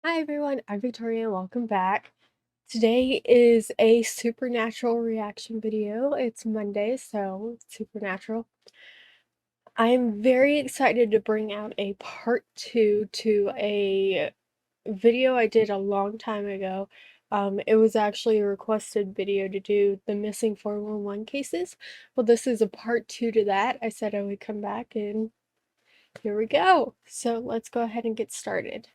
Hi everyone, I'm Victoria and welcome back. Today is a supernatural reaction video. It's Monday, so supernatural. I'm very excited to bring out a part two to a video I did a long time ago. It was actually a requested video to do the missing 411 cases. Well, this is a part two to that. I said I would come back and here we go. So let's go ahead and get started.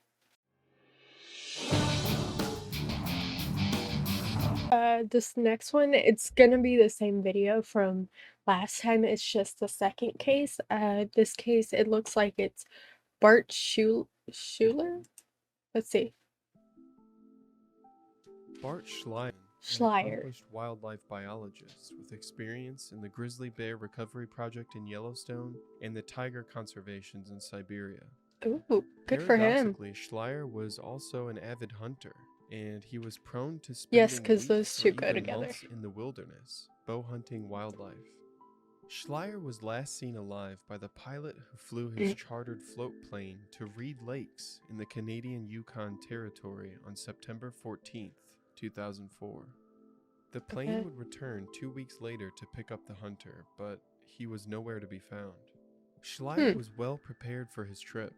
This next one, it's gonna be the same video from last time, it's just the second case. This case, it looks like it's Bart Schuler? Let's see. Bart Schleyer, an Schleyer. accomplished wildlife biologist with experience in the grizzly bear recovery project in Yellowstone and the tiger conservations in Siberia. Ooh, good for him. Paradoxically, Schleyer was also an avid hunter, and he was prone to Yes, spending because those weeks or two go even together. months in the wilderness, bow hunting wildlife. Schleyer was last seen alive by the pilot who flew his chartered float plane to Reed Lakes in the Canadian Yukon Territory on September 14th, 2004. The plane Okay. would return 2 weeks later to pick up the hunter, but he was nowhere to be found. Schleyer Hmm, was well prepared for his trip.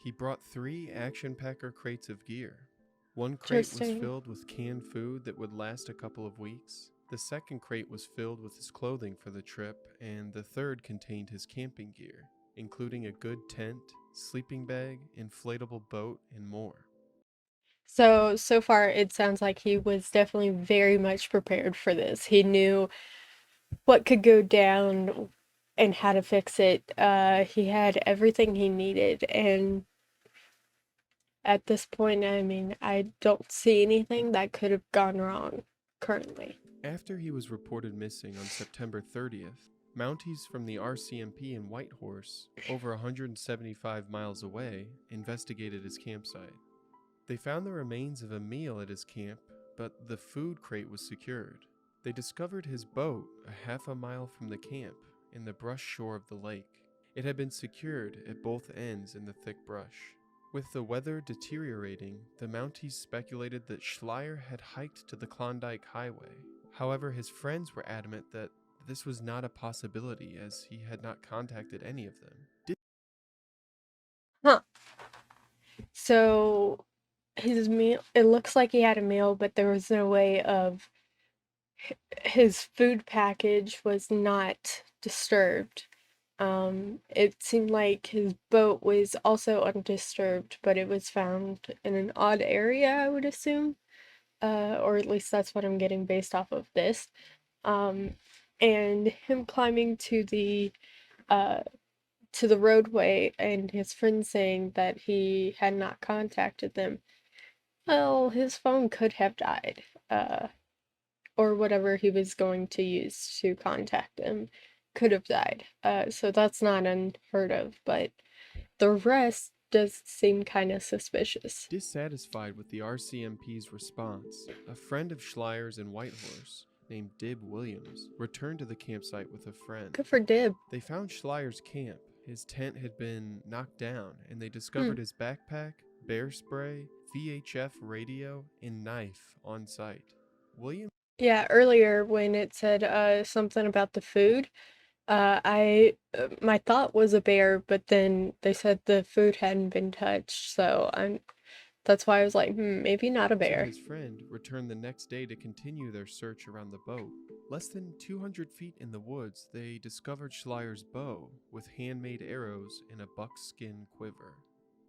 He brought 3 Action Packer crates of gear. One crate was interesting. filled with canned food that would last a couple of weeks. The second crate was filled with his clothing for the trip, and the third contained his camping gear, including a good tent, sleeping bag, inflatable boat, and more. So far it sounds like he was definitely very much prepared for this. He knew what could go down and how to fix it. He had everything he needed, and at this point, I mean, I don't see anything that could have gone wrong currently. After he was reported missing on September 30th, Mounties from the RCMP in Whitehorse, over 175 miles away, investigated his campsite. They found the remains of a meal at his camp, but the food crate was secured. They discovered his boat a half a mile from the camp in the brush shore of the lake. It had been secured at both ends in the thick brush. With the weather deteriorating, the Mounties speculated that Schleyer had hiked to the Klondike Highway. However, his friends were adamant that this was not a possibility as he had not contacted any of them. Huh. So his meal, it looks like he had a meal, but there was no way of his food package was not disturbed. It seemed like his boat was also undisturbed, but it was found in an odd area, I would assume. Or at least that's what I'm getting based off of this. Um, and him climbing uh to the roadway and his friend saying that he had not contacted them. Well, his phone could have died. Or whatever he was going to use to contact them could have died. So that's not unheard of, but the rest does seem kind of suspicious. Dissatisfied with the RCMP's response, a friend of Schleyer's in Whitehorse, named Dib Williams, returned to the campsite with a friend. Good for Dib. They found Schleyer's camp. His tent had been knocked down, and they Hmm. discovered his backpack, bear spray, VHF radio, and knife on site. Williams Yeah, earlier when it said something about the food, I my thought was a bear, but then they said the food hadn't been touched, so I'm that's why I was like, maybe not a and bear. his friend returned the next day to continue their search around the boat. Less than 200 feet in the woods, they discovered Schleyer's bow with handmade arrows and a buckskin quiver.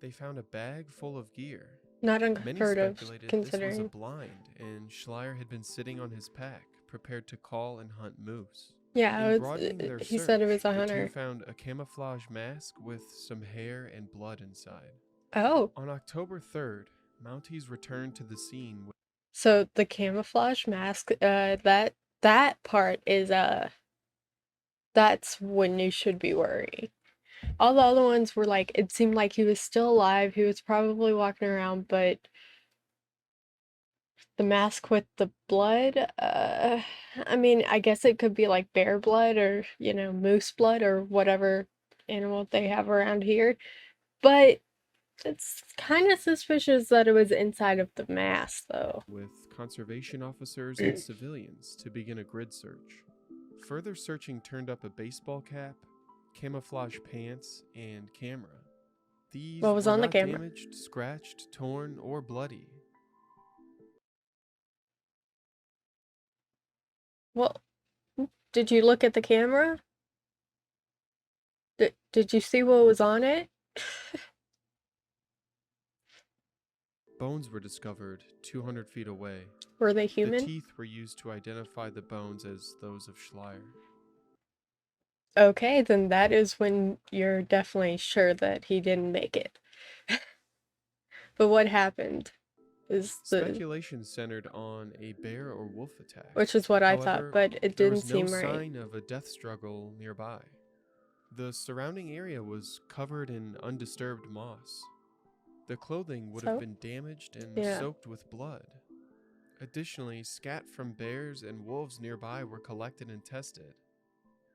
They found a bag full of gear. Not Many unheard of, speculated this was a considering. blind, and Schleyer had been sitting on his pack, prepared to call and hunt moose. Yeah, In broadening their he said it was search, a the two hunter. found a camouflage mask with some hair and blood inside. Oh, On October 3rd, Mounties returned to the scene. so the camouflage mask, that part is that's when you should be worrying. All the other ones were like, it seemed like he was still alive, he was probably walking around, but the mask with the blood, I mean, I guess it could be like bear blood or, moose blood or whatever animal they have around here. But It's kind of suspicious that it was inside of the mask, though. with conservation officers and civilians to begin a grid search. Further searching turned up a baseball cap, camouflage pants, and camera. These What was were on the not camera? damaged, scratched, torn, or bloody. Well, did you look at the camera? Did you see what was on it? Bones were discovered 200 feet away. Were they The human? teeth were used to identify the bones as those of Schleyer. Okay, then that is when you're definitely sure that he didn't make it. But what happened is the Speculation centered on a bear or wolf attack. which is what I thought, However, but it there didn't was no seem right. sign of a death struggle nearby. The surrounding area was covered in undisturbed moss. The clothing would have So, been damaged and yeah. soaked with blood. Additionally, scat from bears and wolves nearby were collected and tested.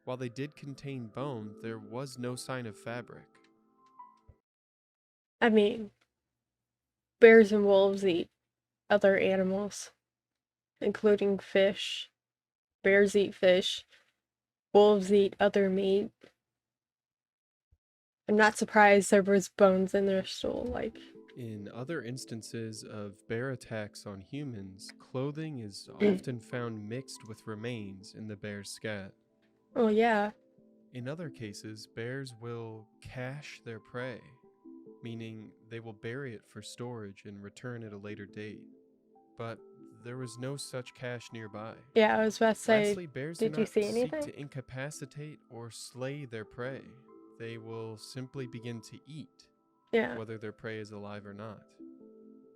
While they did contain bone, there was no sign of fabric. I mean, bears and wolves eat other animals, including fish. Bears eat fish. Wolves eat other meat. I'm not surprised there was bones in their stool. Like, In other instances of bear attacks on humans, clothing is often found mixed with remains in the bear's scat. oh yeah, In other cases, bears will cache their prey, meaning they will bury it for storage and return at a later date. But there was no such cache nearby. yeah. I was about to say, Lastly, bears do did you not see seek anything? to incapacitate or slay their prey. They will simply begin to eat, Yeah, whether their prey is alive or not.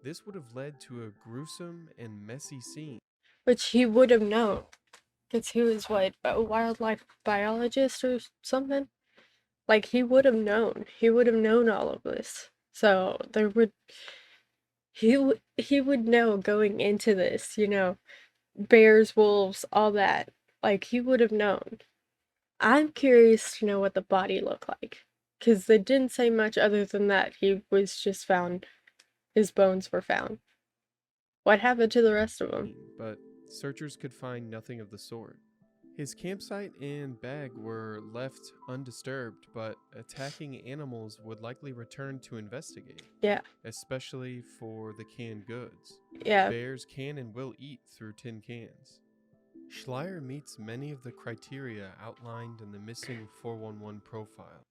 This would have led to a gruesome and messy scene. which he would have known, because he was what, a wildlife biologist or something. Like he would have known. He would have known all of this. So there would he would know going into this, bears, wolves, all that. Like he would have known. I'm curious to know what the body looked like. Because they didn't say much other than that. He was just found, his bones were found. What happened to the rest of them? But searchers could find nothing of the sort. His campsite and bag were left undisturbed, but attacking animals would likely return to investigate, Yeah, especially for the canned goods. yeah. Bears can and will eat through tin cans. Schleyer meets many of the criteria outlined in the missing 411 profile.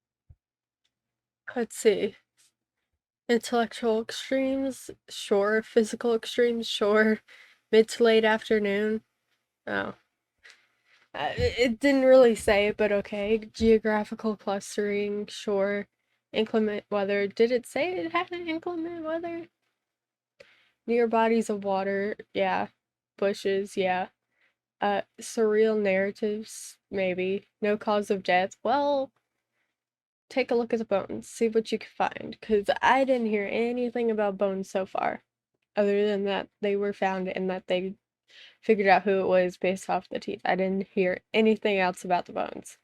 Let's see. Intellectual extremes, sure. Physical extremes, sure. Mid to late afternoon. Oh. It didn't really say, but okay. Geographical clustering, sure. Inclement weather. Did it say it had an inclement weather? Near bodies of water, yeah. Bushes, yeah. Surreal narratives, maybe. No cause of death. Well, take a look at the bones, see what you can find, because I didn't hear anything about bones so far, other than that they were found and that they figured out who it was based off the teeth. I didn't hear anything else about the bones.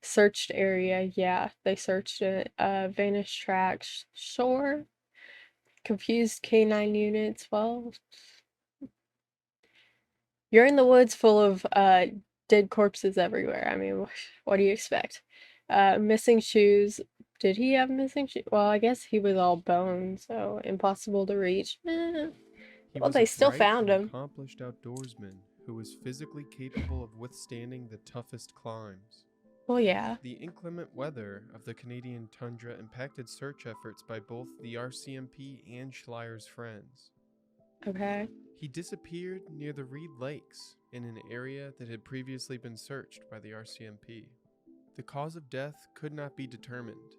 Searched area, yeah, they searched it. Vanished tracks, sure. Confused canine units, well, you're in the woods full of dead corpses everywhere. I mean, what do you expect? Missing shoes. Did he have missing shoes? Well, I guess he was all bone, so impossible to reach. He Well, was a they still bright found and him. accomplished outdoorsman who was physically capable of withstanding the toughest climbs. Well, yeah. The inclement weather of the Canadian tundra impacted search efforts by both the RCMP and Schleyer's friends. Okay. He disappeared near the Reed Lakes in an area that had previously been searched by the RCMP. The cause of death could not be determined.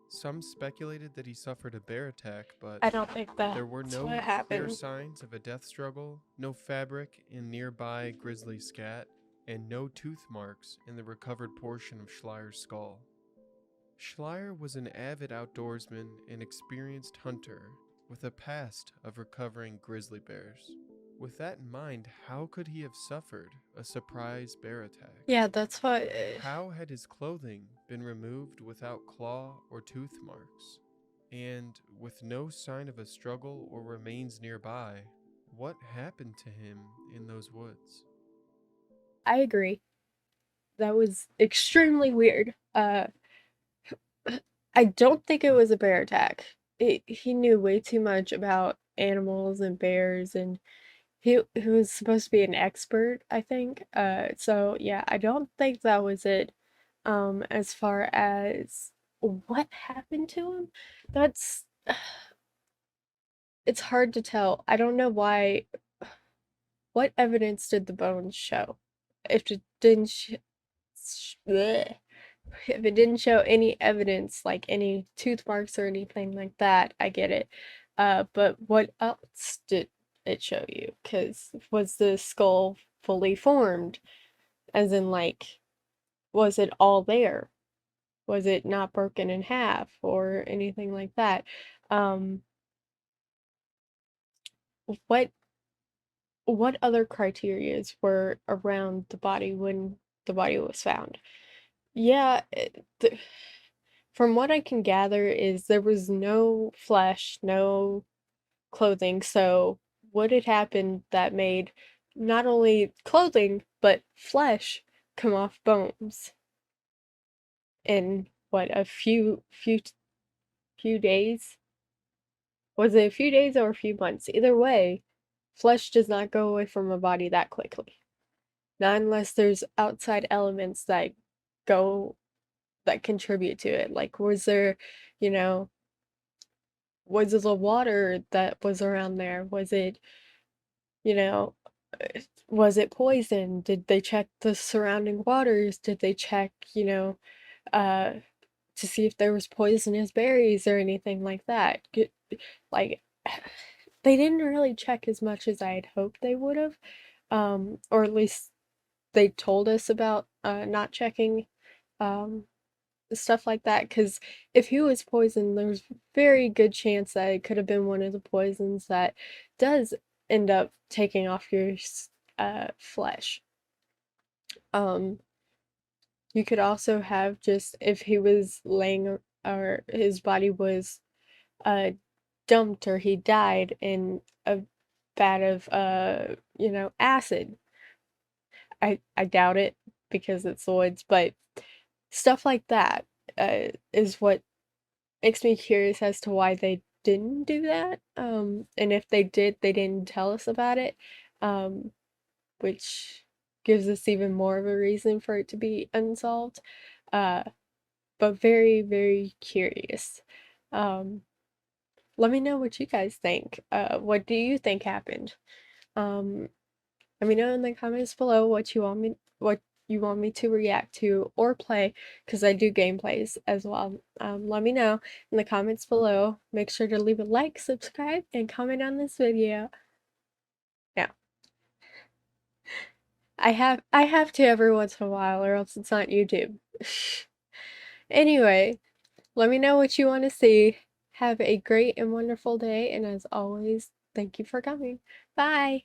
Some speculated that he suffered a bear attack, but I don't think there were that's what no clear happened. signs of a death struggle, no fabric in nearby grizzly scat, and no tooth marks in the recovered portion of Schleyer's skull. Schleyer was an avid outdoorsman and experienced hunter with a past of recovering grizzly bears. With that in mind, how could he have suffered a surprise bear attack? Yeah, that's what. How had his clothing been removed without claw or tooth marks? And with no sign of a struggle or remains nearby, what happened to him in those woods? I agree. That was extremely weird. I don't think it was a bear attack. He knew way too much about animals and bears, and he was supposed to be an expert, I think. So yeah, I don't think that was it. As far as what happened to him, that's it's hard to tell. I don't know why. What evidence did the bones show? If it didn't bleh. If it didn't show any evidence, like any tooth marks or anything like that, I get it. But what else did it show you? Because was the skull fully formed? As in, like, was it all there? Was it not broken in half or anything like that? Um, what what other criterias were around the body when the body was found? Yeah, from what I can gather is there was no flesh, no clothing, so what had happened that made not only clothing but flesh come off bones in what a few days? Was it a few days or a few months? Either way, flesh does not go away from a body that quickly. Not unless there's outside elements go that contribute to it. Like was there, you know, was it the water that was around there? Was it, you know, was it poison? Did they check the surrounding waters? Did they check, uh, to see if there was poisonous berries or anything like that? Like, they didn't really check as much as I had hoped they would have. Or at least they told us about not checking um stuff like that, because if he was poisoned, there's very good chance that it could have been one of the poisons that does end up taking off your flesh. Um, you could also have just if he was laying or his body was uh dumped or he died in a vat of acid. I doubt it because it's the woods, but stuff like that is what makes me curious as to why they didn't do that. And if they did, they didn't tell us about it, um, which gives us even more of a reason for it to be unsolved. Uh, but very, very curious. Um, Let me know what you guys think. What do you think happened? Um, Let me know in the comments below what you want me to react to or play, because I do gameplays as well. Let me know in the comments below. Make sure to leave a like, subscribe, and comment on this video. Yeah, I have to every once in a while, or else it's not YouTube. Anyway, let me know what you want to see. Have a great and wonderful day, and as always, thank you for coming. Bye!